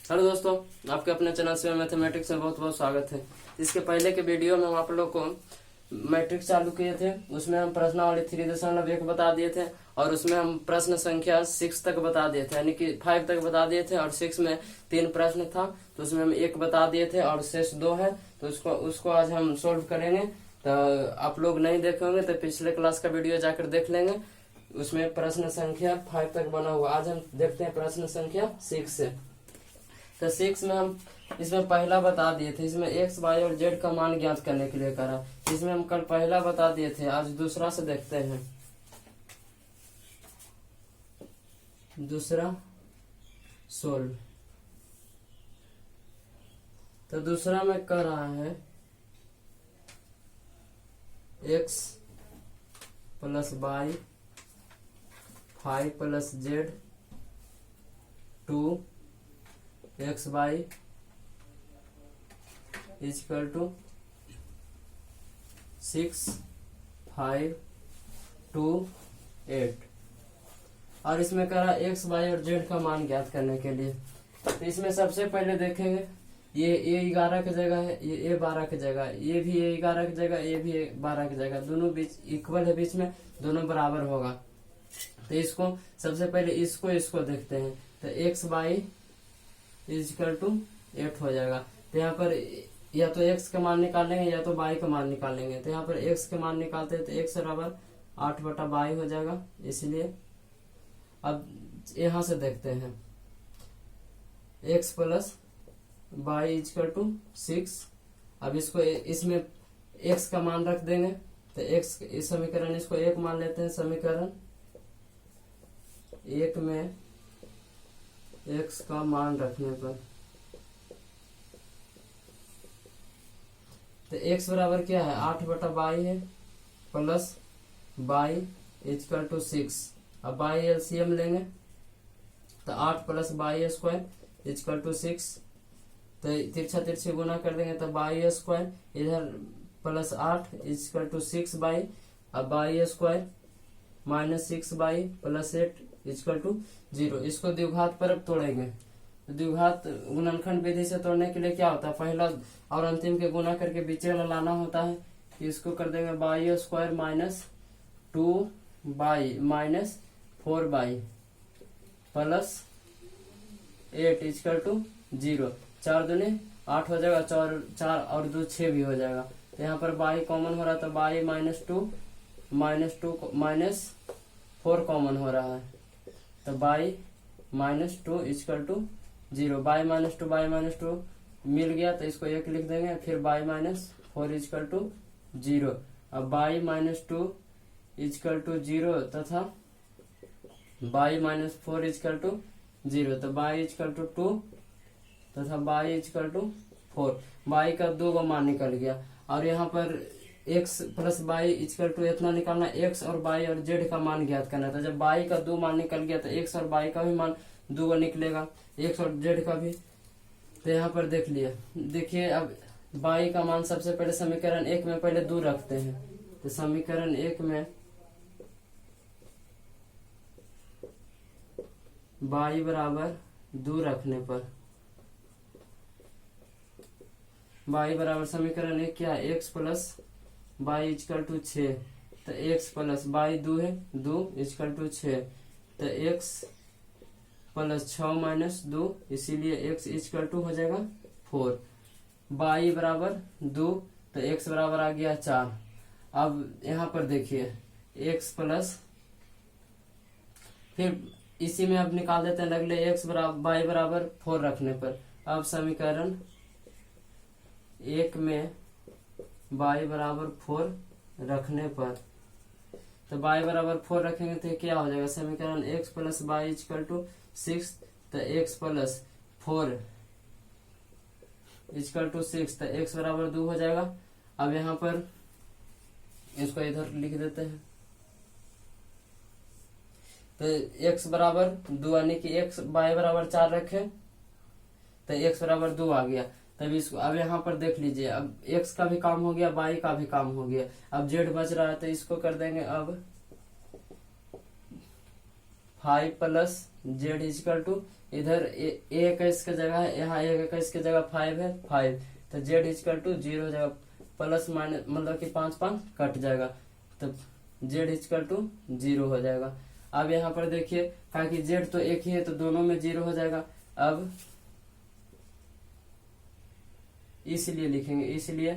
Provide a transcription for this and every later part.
Hello दोस्तों, आपके अपने चैनल से मैथमेटिक्स में बहुत बहुत स्वागत है। इसके पहले के वीडियो में हम आप लोग को मैट्रिक्स चालू किए थे। उसमें हम प्रश्नावली 3.1 बता दिए थे और उसमें हम प्रश्न संख्या 6 तक बता दिए थे, यानी कि 5 तक बता दिए थे और 6 में 3 प्रश्न था तो उसमें हम 1 बता दिए थे और शेष 2 है। तो उसको आज हम सोल्व करेंगे। तो आप लोग नहीं देखे होंगे तो पिछले क्लास का वीडियो जाकर देख लेंगे, उसमें प्रश्न संख्या 5 तक बना हुआ। आज हम देखते हैं प्रश्न संख्या 6 से। तो 6 में हम इसमें पहला बता दिए थे, इसमें एक्स वाई और जेड का मान ज्ञात करने के लिए करा। इसमें हम कल पहला बता दिए थे, आज दूसरा से देखते हैं। दूसरा सोल्व। तो दूसरा में कर रहा है x plus y 5 plus z 2 x y is equal to 6 5 2 8। और इसमें करा एक्स वाई और जेड का मान ज्ञात करने के लिए। तो इसमें सबसे पहले देखेंगे ये A11 की जगह है, ये A12 की जगह है, ये भी A11 की जगह, ये भी A12 की जगह, दोनों बीच इक्वल है, बीच में दोनों बराबर होगा। तो इसको सबसे पहले इसको देखते हैं। तो एक्स वाई इजकल टू 8 हो जाएगा। तो यहाँ पर या तो x का मान निकालेंगे या तो y का मान निकालेंगे। तो यहाँ पर x के मान निकालते हैं तो x बराबर 8/y हो जाएगा। इसलिए अब यहाँ से देखते हैं x plus y is equal to 6। अब इसको इसमें x का मान रख देंगे तो x इस समीकरण इसको 1 मान लेते हैं। समीकरण 1 में x का मान रखने पर तो x बराबर क्या है 8/y है प्लस y इजकल टू 6। अब y एलसीएम लेंगे तो 8 plus y square is equal to 6। तो तिरछा तिरछी गुना कर देंगे तो वाई स्क्वायर इधर प्लस 8 इजकल टू 6y। अब y square minus 6y plus 8 is equal to 0। इसको द्विघात पर अब तोड़ेंगे। तो द्विघात गुणनखंड विधि से तोड़ने के लिए क्या होता है, पहला और अंतिम के गुना करके बीच वाला लाना होता है। इसको कर देंगे y square minus 2y minus 4y plus 8 is equal to 0। 4 दूनी 8 हो जाएगा, 4 और 2 6 भी हो जाएगा। तो यहाँ पर y कॉमन हो रहा है तो y -2 माइनस 4 कॉमन हो रहा है तो y -2 इजकल टू 0। y -2 मिल गया तो इसको 1 लिख देंगे, फिर y -4 इजकल टू 0। अब y -2 इजकल टू 0 तथा y -4 इजकल टू 0। तो y इजकल टू 2 तथा y इजकल टू 4। y का 2 मान निकल गया। और यहाँ पर x plus y is equal to इतना निकालना, x और y और z का मान ज्ञात करना था। जब y का 2 मान निकल गया तो x और y का भी मान 2 निकलेगा, x और z का भी। तो यहाँ पर देख लिया, देखिए अब y का मान सबसे पहले समीकरण 1 में पहले 2 रखते हैं। तो समीकरण 1 में y बराबर 2 रखने पर y बराबर समीकरण 1 क्या है, x plus y is equal to 6। तो x प्लस y 2 है, 2 इजकल टू 6। तो x प्लस 6 माइनस 2, इसीलिए x इजकल टू हो जाएगा 4। y बराबर 2 तो x बराबर आ गया 4। अब यहाँ पर देखिए x प्लस, फिर इसी में अब निकाल देते हैं अगले x बराबर y बराबर 4 रखने पर। अब समीकरण 1 में y बराबर 4 रखने पर तो y बराबर 4 रखेंगे तो क्या हो जाएगा, समीकरण x plus y is equal to 6। तो x प्लस 4 इजकल टू 6 तो x बराबर 2 हो जाएगा। अब यहाँ पर इसको इधर लिख देते हैं तो x बराबर 2 यानी कि x y बराबर 4 रखे तो x बराबर 2 आ गया। तब इसको अब यहाँ पर देख लीजिए, अब x का भी काम हो गया, y का भी काम हो गया। अब z बच रहा है तो इसको कर देंगे अब 5 प्लस जेड इजकल टू, इधर ए 21 की जगह है, यहाँ 21 की जगह 5 है, 5, तो जेड इजकल टू 0 हो जाएगा, प्लस माइनस मतलब कि 5 5 कट जाएगा, तो जेड इजकल टू 0 हो जाएगा। अब यहाँ पर देखिए ताकि जेड तो एक ही है तो दोनों में 0 हो जाएगा। अब इसलिए लिखेंगे, इसलिए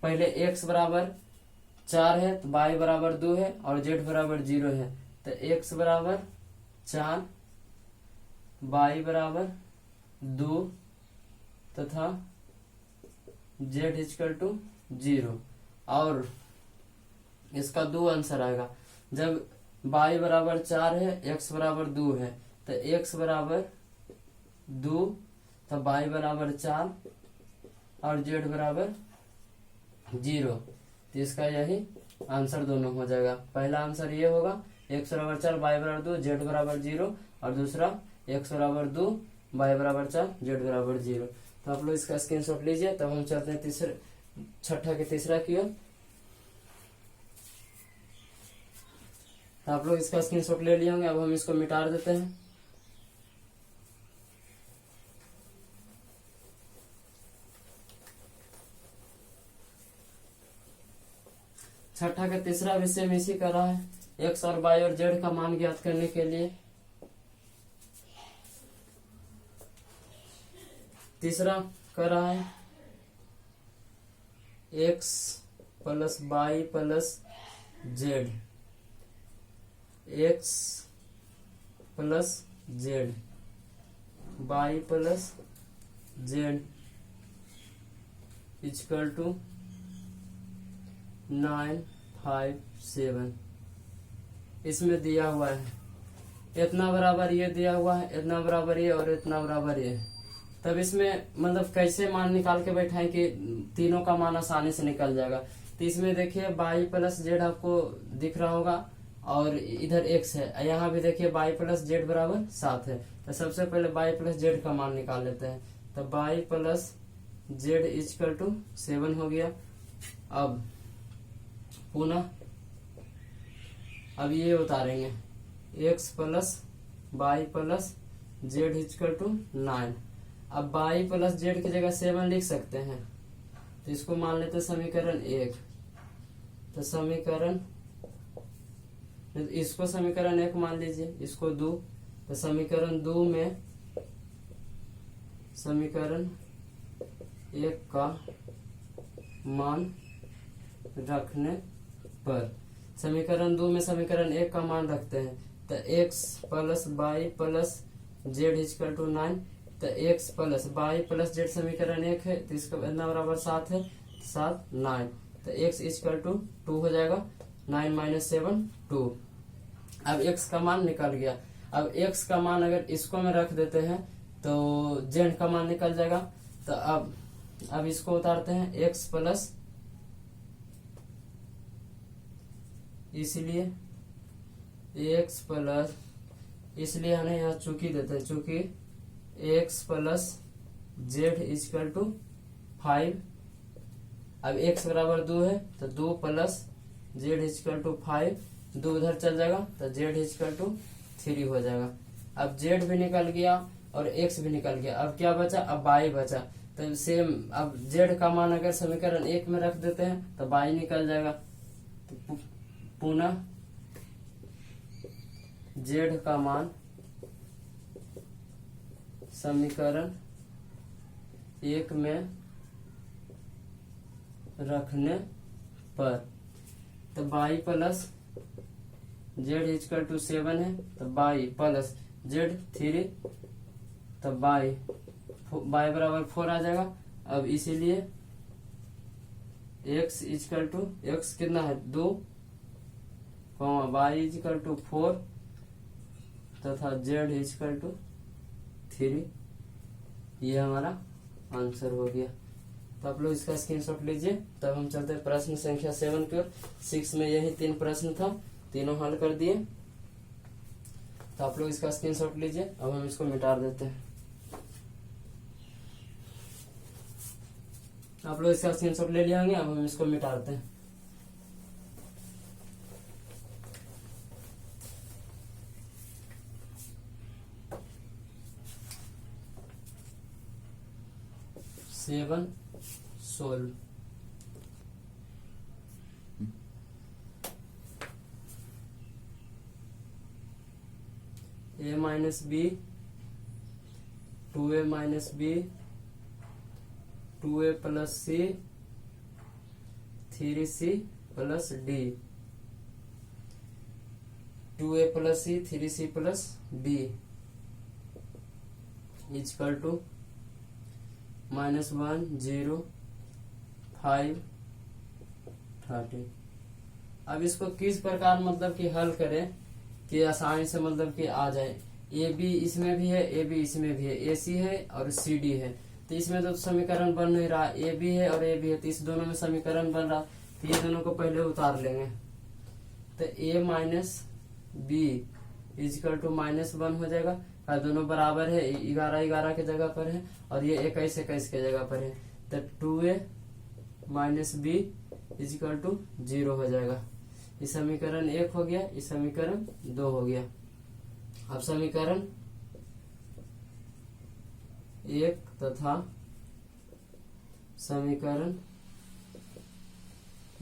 पहले x बराबर 4 है तो y बराबर 2 है और z बराबर 0 है, तो x बराबर 4, y बराबर 2 तथा z इक्वल टू 0। और इसका 2 आंसर आएगा, जब y बराबर 4 है, x बराबर 2 है, तो x बराबर 2 तो y बराबर 4 और z बराबर 0, तो इसका यही आंसर दोनों हो जाएगा। पहला आंसर ये होगा x बराबर 4 y बराबर 2 z बराबर 0, और दूसरा x बराबर 2 y बराबर 4 z बराबर 0। तो आप लोग इसका स्क्रीनशॉट लीजिए। तब हम चलते हैं छठा के तीसरा की ओर। तो आप लोग इसका स्क्रीनशॉट ले लिए होंगे। अब हम इसको मिटा देते हैं। छठा का तीसरा विषय में इसी कर रहा है, एक्स और वाई और जेड का मान ज्ञात करने के लिए। तीसरा कर रहा है x plus Y plus z, x plus z, y plus Z equal to 9 5 7। इसमें दिया हुआ है इतना बराबर ये दिया हुआ है, इतना बराबर ये और इतना बराबर ये। तब इसमें मतलब कैसे मान निकाल के बैठाएं कि तीनों का मान आसानी से निकल जाएगा। तो इसमें देखिए वाई प्लस जेड आपको दिख रहा होगा और इधर एक्स है, यहाँ भी देखिए वाई प्लस जेड बराबर 7 है। तो सबसे पहले वाई प्लस जेड का मान निकाल लेते हैं। तो Y plus Z equal to 7 हो गया। अब पुनः अब ये उतारेंगे X plus Y plus Z equal to 9। अब वाई प्लस जेड की जगह 7 लिख सकते हैं, तो इसको मान लेते समीकरण 1। तो समीकरण, इसको समीकरण 1 मान लीजिए, इसको 2। तो समीकरण 2 में समीकरण 1 का मान रखने पर, समीकरण 2 में समीकरण 1 का मान रखते हैं। तो x plus Y plus Z equal to 9। तो x plus Y plus z समीकरण 1 है, तो इसका इतना बराबर 7 है, 7 9। तो एक्स इक्वल टू 2 हो जाएगा, 9 माइनस 7 2। अब एक्स का मान निकल गया। अब एक्स का मान अगर इसको में रख देते हैं तो जेड का मान निकल जाएगा। तो अब इसको उतारते हैं एक्स प्लस, इसलिए एक्स प्लस, इसलिए हमें यहाँ चूकी देते हैं, चूंकि x plus Z equal to 5। अब एक्स बराबर 2 है तो 2 प्लस जेड इक्वल टू 5, 2 उधर चल जाएगा तो जेड इक्वल टू 3 हो जाएगा। अब जेड भी निकल गया और एक्स भी निकल गया। अब क्या बचा, अब वाई बचा। तो सेम अब जेड का मान अगर समीकरण 1 में रख देते हैं तो वाई निकल जाएगा। तो पुनः जेड का मान समीकरण 1 में रखने पर, तो Y plus Z equal to 7 है, तो वाई प्लस जेड 3, तो वाई बराबर 4 आ जाएगा। अब इसीलिए एक्स इक्वल टू, एक्स कितना है 2, वाई इक्वल टू 4 तथा जेड इक्वल टू 3। ये हमारा आंसर हो गया। तो आप लोग इसका स्क्रीनशॉट लीजिए। तब हम चलते हैं प्रश्न संख्या 7 की ओर। 6 में यही 3 प्रश्न था, तीनों हल कर दिए। तो आप लोग इसका स्क्रीनशॉट लीजिए। अब हम इसको मिटा देते हैं। आप लोग इसका स्क्रीनशॉट ले लिए होंगे। अब हम इसको मिटा देते हैं। 7 solve. a minus b, 2a minus b, 2a plus c, 3c plus d, 2a plus c, 3c plus D is equal to -1 0 5 30। अब इसको किस प्रकार मतलब कि हल करें कि आसानी से मतलब कि आ जाए। ए बी इसमें भी है, ए बी इसमें भी है, ए सी है और सी डी है, तो इसमें तो समीकरण बन नहीं रहा। ए बी है और ए बी है, तो इस दोनों में समीकरण बन रहा, तो ये दोनों को पहले उतार लेंगे। तो ए माइनस बी इजकल टू -1 हो जाएगा, और दोनों बराबर है, 11 11 के जगह पर है और ये 21 21 के जगह पर है, तो 2a minus b is equal to 0 हो जाएगा। इस समीकरण 1 हो गया, इस समीकरण 2 हो गया। अब समीकरण 1 तथा समीकरण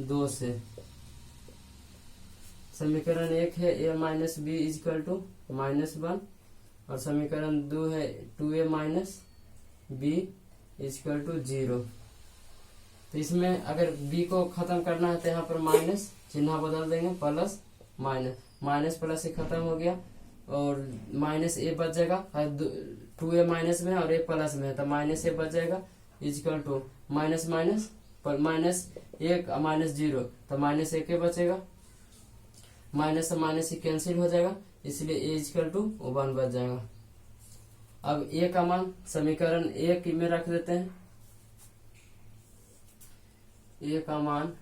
2 से, समीकरण 1 है a minus b is equal to -1 और समीकरण 2 है 2a minus b is equal to 0। तो इसमें अगर b को खत्म करना है तो यहाँ पर माइनस चिन्ह बदल देंगे, प्लस माइनस, माइनस प्लस से खत्म हो गया और माइनस ए बच जाएगा, 2a माइनस में है और a प्लस में है, तो माइनस ए बच जाएगा इजकल टू माइनस माइनस -1 -0, तो -1 बचेगा, माइनस से माइनस ही कैंसिल हो जाएगा, इसलिए a इजकल टू 1 बच जाएगा। अब a का मान समीकरण 1 में रख देते हैं, a का मान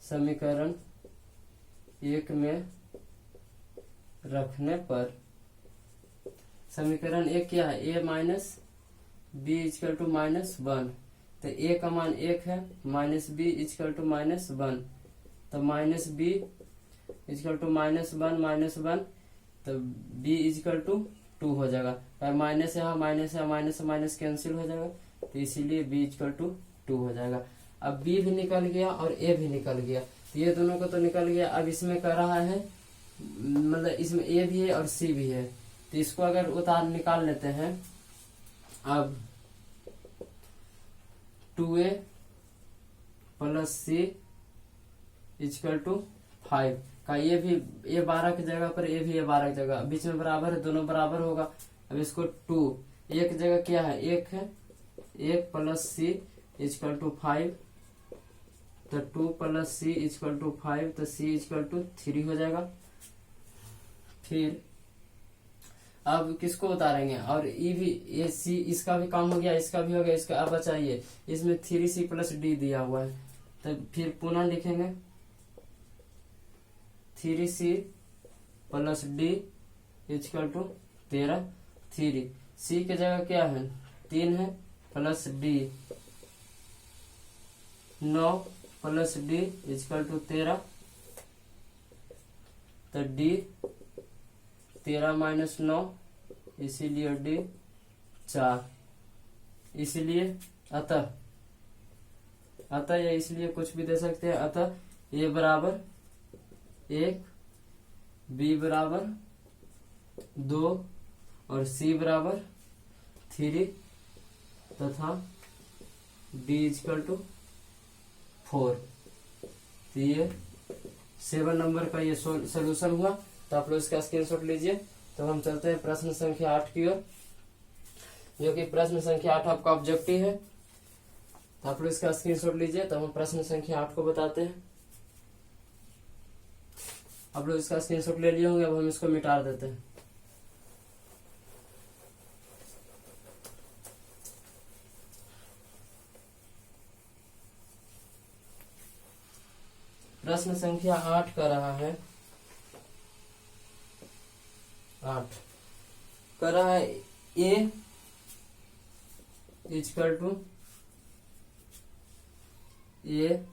समीकरण 1 में रखने पर, समीकरण 1 क्या है, a minus b is equal to -1, तो a का मान 1 है, माइनस बी इजकल टू -1, तो माइनस बी इजकल टू -1 तो b इजकल टू 2 हो जाएगा, और माइनस यहाँ माइनस है, माइनस से माइनस कैंसिल हो जाएगा, तो इसीलिए b इजकल टू 2 हो जाएगा। अब b भी निकल गया और a भी निकल गया, तो ये दोनों को तो निकल गया। अब इसमें कर रहा है मतलब इसमें a भी है और c भी है, तो इसको अगर उतार निकाल लेते हैं। अब 2a plus C is equal to 5 का ये भी a 12 की जगह पर a भी a 12 की जगह, बीच में बराबर है, दोनों बराबर होगा। अब इसको 2 एक जगह क्या है, 1 है, 1 प्लस सी इजकल टू 5, तो 2 प्लस सी इजकल टू 5, तो सी इजकल टू 3 हो जाएगा। फिर अब किसको उतारेंगे, और ई भी, ये सी इसका भी काम हो गया, इसका भी हो गया, इसका अब बचाइए, इसमें 3c प्लस डी दिया हुआ है, तो फिर पुनः लिखेंगे 3c plus D is equal to 13, 3 C की जगह क्या है 3 है, plus D 9 plus D is equal to 13, तो डी 13 माइनस 9, इसीलिए डी 4, इसलिए अतः या इसलिए कुछ भी दे सकते हैं। अतः ए बराबर 1, बी बराबर 2 और सी बराबर 3 तथा डी इजकल टू 4। तो ये 7 नंबर का ये सोल्यूशन हुआ, तो आप लोग इसका स्क्रीनशॉट लीजिए। तो हम चलते हैं प्रश्न संख्या 8 की ओर, जो कि प्रश्न संख्या 8 आपका ऑब्जेक्टिव है। तो आप लोग इसका स्क्रीनशॉट लीजिए, तो हम प्रश्न संख्या 8 को बताते हैं। आप लोग इसका स्क्रीनशॉट ले लिए होंगे, अब हम इसको मिटा देते हैं। प्रश्न संख्या 8 का रहा है, 8 कर रहा है A equal to A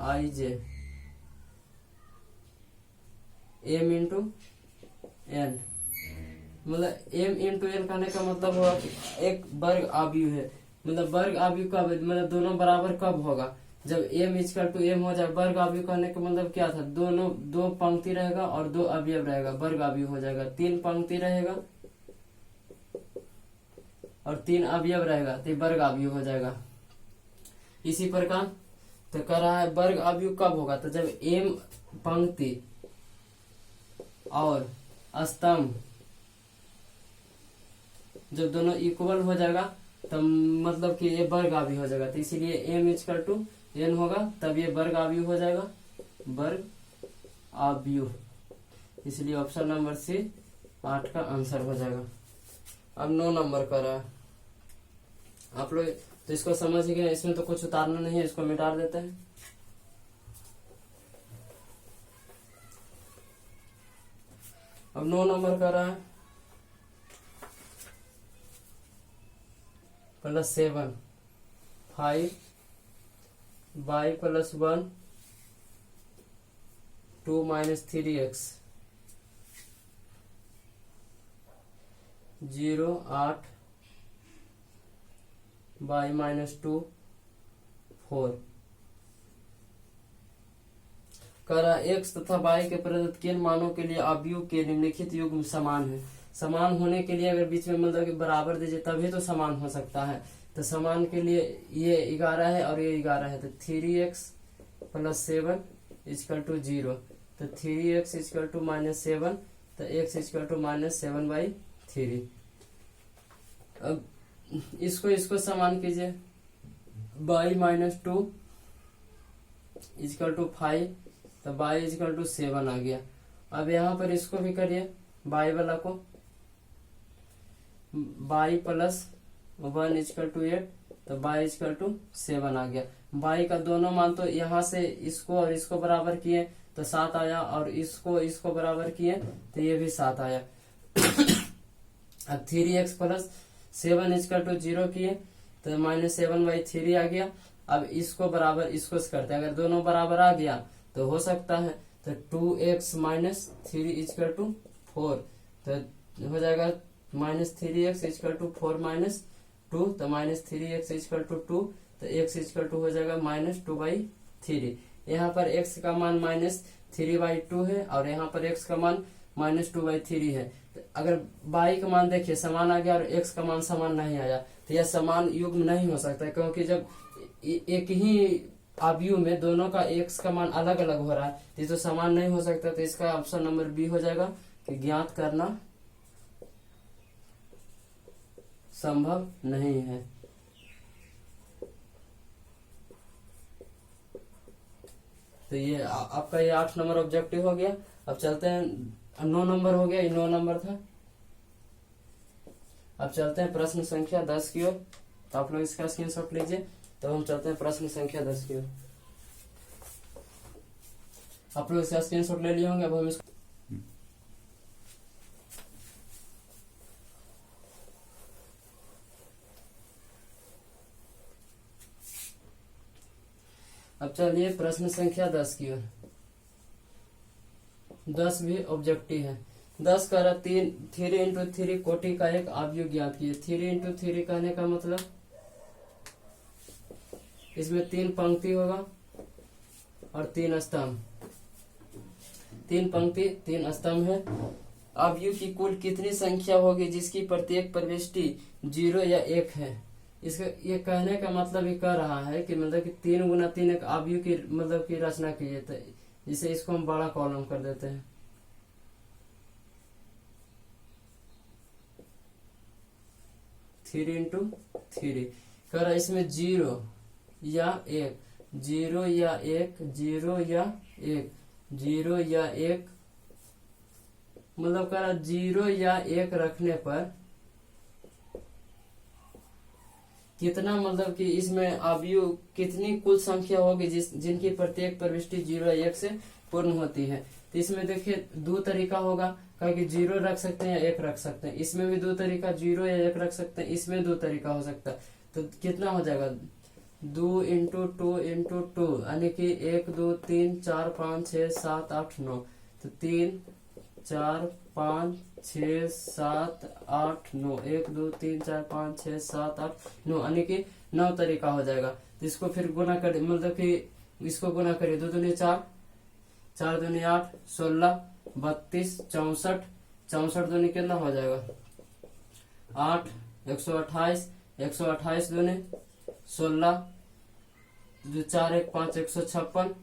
I J, m into n, मतलब m इंटू n कहने का मतलब हुआ कि एक वर्ग आव्यूह है, मतलब वर्ग आव्यूह कब, मतलब दोनों बराबर कब होगा, जब m इक्वल टू m हो जाए। वर्ग आव्यूह कहने का मतलब क्या था, दोनों दो पंक्ति रहेगा और दो अवयव रहेगा, वर्ग आव्यूह हो जाएगा। तीन पंक्ति रहेगा और तीन अवयव रहेगा तो वर्ग आव्यूह हो जाएगा। इसी प्रकार तो कह रहा है वर्ग आव्यूह कब होगा, तो जब m पंक्ति और स्तंभ जब दोनों इक्वल हो जाएगा तब मतलब कि ये वर्ग आव्यूह हो जाएगा। तो इसीलिए m इक्वल टू n होगा, तब ये वर्ग आव्यूह हो जाएगा, वर्ग आव्यूह। इसलिए ऑप्शन नंबर सी 8 का आंसर हो जाएगा। अब 9 नंबर का रहा है, आप लोग तो इसको समझ ही गए, इसमें तो कुछ उतारना नहीं है, इसको मिटा देते हैं। अब 9 नंबर का रहा है +7 5 y + 1 2 - 3x 0 8 y - 2 4। कह रहा x तथा y के प्रदत्त किन मानों के लिए आव्यूह के निम्नलिखित युग्म समान है। समान होने के लिए अगर बीच में मतलब कि बराबर दीजिए तभी तो समान हो सकता है। तो समान के लिए ये 11 है और ये 11 है, तो 3x + 7 = 0, तो 3x = -7, तो x = -7/3। अब इसको समान कीजिए, y - 2 = 5, तो y = 7 आ गया। अब यहाँ पर इसको भी करिए, y वाला को, y + 1 = 8, तो y = 7 आ गया। y का दोनों मान तो यहाँ से इसको और इसको बराबर किए तो 7 आया, और इसको बराबर किए तो ये भी 7 आया। अब 3x + 7 = 0 किए तो -7/3 आ गया। अब इसको बराबर इसको से करते हैं, अगर दोनों बराबर आ गया तो हो सकता है, तो 2x - 3 = 4, तो हो जाएगा -3x = 4 - 2, तो -3x = 2, तो x = हो जाएगा -2/3। यहाँ पर x का मान -3/2 है और यहाँ पर x का मान -2/3 है। तो अगर y का मान देखिए समान आ गया और x का मान समान नहीं आया तो यह समान युग्म नहीं हो सकता, क्योंकि जब एक ही आव्यूह में दोनों का x का मान अलग अलग हो रहा है तो ये तो समान नहीं हो सकता। तो इसका ऑप्शन नंबर बी हो जाएगा कि ज्ञात करना संभव नहीं है। तो ये आपका ये 8 नंबर ऑब्जेक्टिव हो गया। अब चलते हैं, 9 नंबर हो गया, ये 9 नंबर था। अब चलते हैं प्रश्न संख्या 10 की ओर। तो आप लोग इसका स्क्रीनशॉट लीजिए। तो हम चलते हैं प्रश्न संख्या 10 की ओर। आप लोग इसका स्क्रीनशॉट ले लिए होंगे। अब हम इसको अब चलिए प्रश्न संख्या 10 की ओर। 10 भी ऑब्जेक्टिव है। 10 का 3 × 3 कोटि का एक आव्यूह ज्ञात किए। 3 × 3 कहने का मतलब इसमें 3 पंक्ति होगा और 3 स्तंभ। 3 पंक्ति 3 स्तंभ है। आव्यूह की कुल कितनी संख्या होगी जिसकी प्रत्येक प्रविष्टि 0 या 1 है। इसका ये कहने का मतलब ये कह रहा है कि मतलब कि 3 × 3 एक आव्यूह की मतलब की रचना कीजिए। तो जिसे इसको हम बड़ा कॉलम कर देते हैं। थ्री इंटू थ्री कर इसमें 0 या 1, 0 या 1, 0 या 1, 0 या 1, मतलब कह 0 या 1 रखने पर कितना मतलब कि इसमें आव्यूह कितनी कुल संख्या होगी जिनकी प्रत्येक प्रविष्टि 0 या 1 से पूर्ण होती है। तो इसमें देखिए 2 तरीका होगा, कि 0 रख सकते हैं या 1 रख सकते हैं। इसमें भी 2 तरीका, 0 या 1 रख सकते हैं। इसमें 2 तरीका हो सकता है। तो कितना हो जाएगा 2 × 2 × 2, यानी कि 1 2 3 4 5 6 7 8 9, तो 3 4 5 6 7 8 9, 1 2 3 4 5 6 7 8 9, यानी कि 9 तरीका हो जाएगा। तो इसको फिर गुना कर, मतलब कि इसको गुना करिए, 2 दूनी 4, 4 दूनी 8, 16 32 64, 64 दूनी कितना हो जाएगा 8, 128, 128 दूनी 16, 4 1 5 156,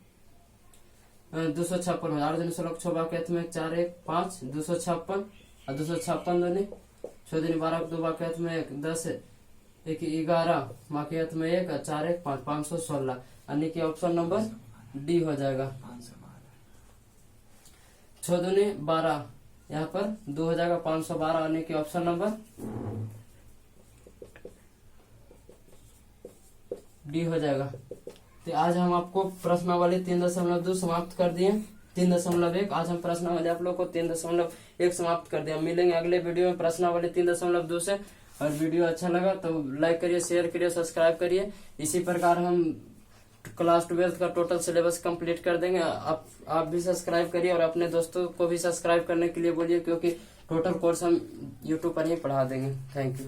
256 हो, 8 दूनी 16 6 बाकी में 4 1 5 256, और 256 दूनी 6 दूनी 12 2 बाकी में 1 10 1 11 बाकी में 1 4 1 5 516, यानी कि ऑप्शन नंबर डी हो जाएगा। 6 दूनी 12, यहाँ पर 2 हो जाएगा 512, यानी कि ऑप्शन नंबर डी हो जाएगा। तो आज हम आपको प्रश्नावली 3.2 समाप्त कर दिए। 3.1 आज हम प्रश्नावली आप लोग को 3.1 समाप्त कर दिया। मिलेंगे अगले वीडियो में प्रश्नावली 3.2 से। और वीडियो अच्छा लगा तो लाइक करिए, शेयर करिए, सब्सक्राइब करिए। इसी प्रकार हम क्लास 12 का टोटल सिलेबस कंप्लीट कर देंगे। आप भी सब्सक्राइब करिए और अपने दोस्तों को भी सब्सक्राइब करने के लिए बोलिए, क्योंकि टोटल कोर्स हम यूट्यूब पर ही पढ़ा देंगे। Thank you.